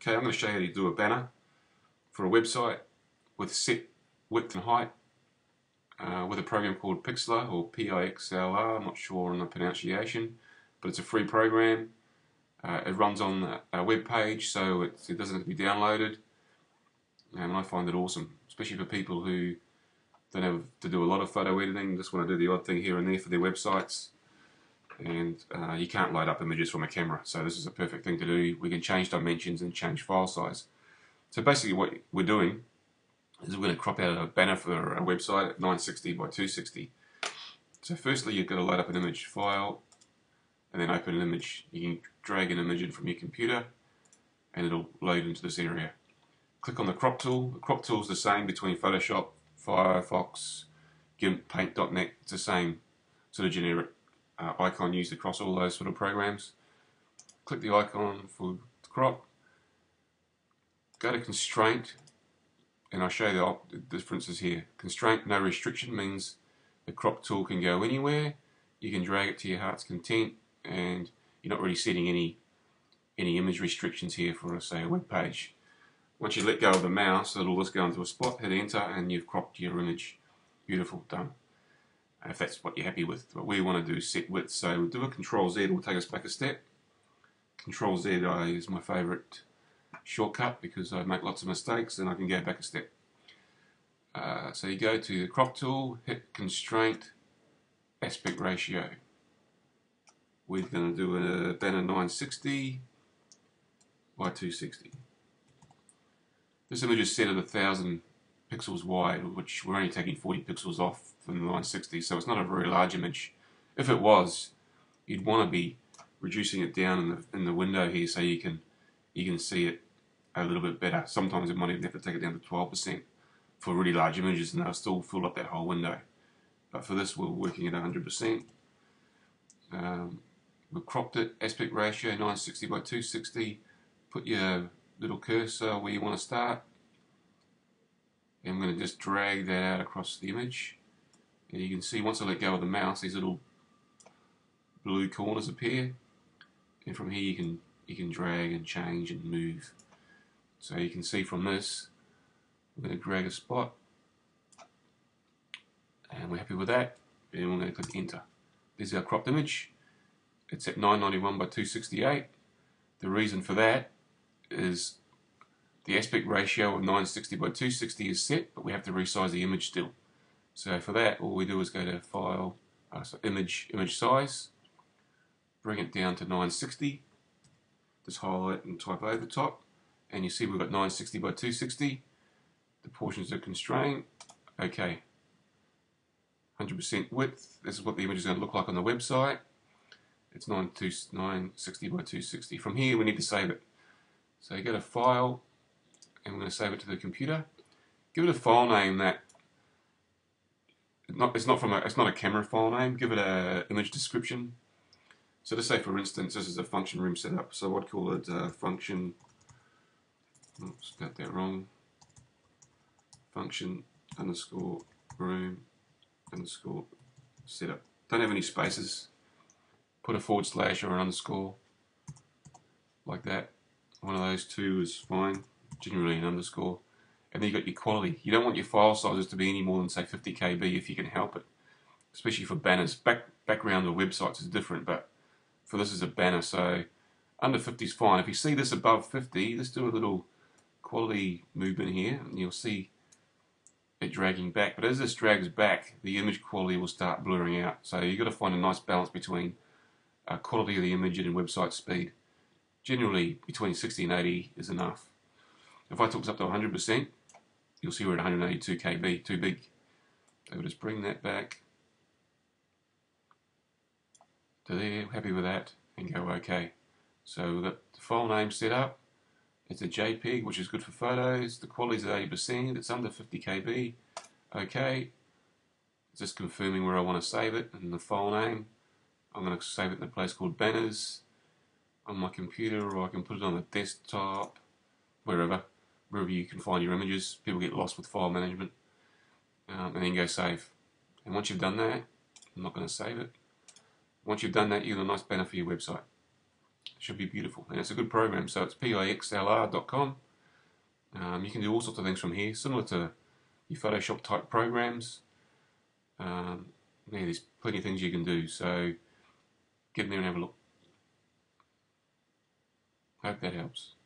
Okay, I'm going to show you how to do a banner for a website with set width and height with a program called Pixlr or Pixlr. I'm not sure on the pronunciation, but it's a free program. It runs on a web page, so it doesn't have to be downloaded, and I find it awesome, especially for people who don't have to do a lot of photo editing, just want to do the odd thing here and there for their websites, and you can't load up images from a camera, so this is a perfect thing to do. We can change dimensions and change file size. So basically what we're doing is we're going to crop out a banner for a website at 960 by 260. So firstly you've got to load up an image file and then open an image. You can drag an image in from your computer and it'll load into this area. Click on the crop tool. The crop tool is the same between Photoshop, Firefox, GIMP, Paint.net. It's the same sort of generic icon used across all those sort of programs. Click the icon for the crop. Go to constraint, and I'll show you the differences here. Constraint, no restriction, means the crop tool can go anywhere. You can drag it to your heart's content, and you're not really setting any image restrictions here for, say, a web page. Once you let go of the mouse, it'll just go into a spot, hit enter, and you've cropped your image. Beautiful, done. If that's what you're happy with. What we want to do is set width, so we'll do a Control Z, will take us back a step. Control Z is my favourite shortcut because I make lots of mistakes and I can go back a step. So you go to the crop tool, hit constraint, aspect ratio. We're going to do a banner 960 by 260. This image is set at 1000 pixels wide, which we're only taking 40 pixels off from the 960, so it's not a very large image. If it was, you'd want to be reducing it down in the window here so you can see it a little bit better. Sometimes it might even have to take it down to 12% for really large images and they'll still fill up that whole window. But for this we're working at 100%. We've cropped it, aspect ratio 960 by 260. Put your little cursor where you want to start. And I'm going to just drag that out across the image. And you can see once I let go of the mouse, these little blue corners appear. And from here you can drag and change and move. So you can see from this, I'm going to drag a spot, and we're happy with that, and we're going to click enter. This is our cropped image. It's at 991 by 268. The reason for that is the aspect ratio of 960 by 260 is set, but we have to resize the image still. So for that, all we do is go to File, image size, bring it down to 960, just highlight and type over the top. And you see we've got 960 by 260. The portions are constrained. Okay. 100% width. This is what the image is going to look like on the website. It's 960 by 260. From here we need to save it. So you go to File, and we're going to save it to the computer. Give it a file name that it's not a camera file name. Give it a image description. So to say, for instance, this is a function room setup. So I'd call it function. Oops, got that wrong. Function underscore room underscore setup. Don't have any spaces. Put a forward slash or an underscore like that. One of those two is fine. Generally an underscore. And then you got your quality. You don't want your file sizes to be any more than, say, 50 KB if you can help it. Especially for banners. Background or websites is different, but for this is a banner, so under 50 is fine. If you see this above 50, let's do a little quality movement here, and you'll see it dragging back. But as this drags back, the image quality will start blurring out. So you've got to find a nice balance between quality of the image and website speed. Generally, between 60 and 80 is enough. If I took this up to 100%, you'll see we're at 182 KB, too big. So we'll just bring that back to there, happy with that, and go OK. So we've got the file name set up. It's a JPEG, which is good for photos. The quality is at 80%. It's under 50 KB. OK. Just confirming where I want to save it and the file name. I'm going to save it in a place called banners on my computer, or I can put it on the desktop, wherever you can find your images. People get lost with file management. And then go save. And once you've done that, I'm not going to save it. Once you've done that, you've got a nice banner for your website. It should be beautiful, and it's a good program. So it's pixlr.com. You can do all sorts of things from here, similar to your Photoshop type programs. Yeah, there's plenty of things you can do. So get in there and have a look. Hope that helps.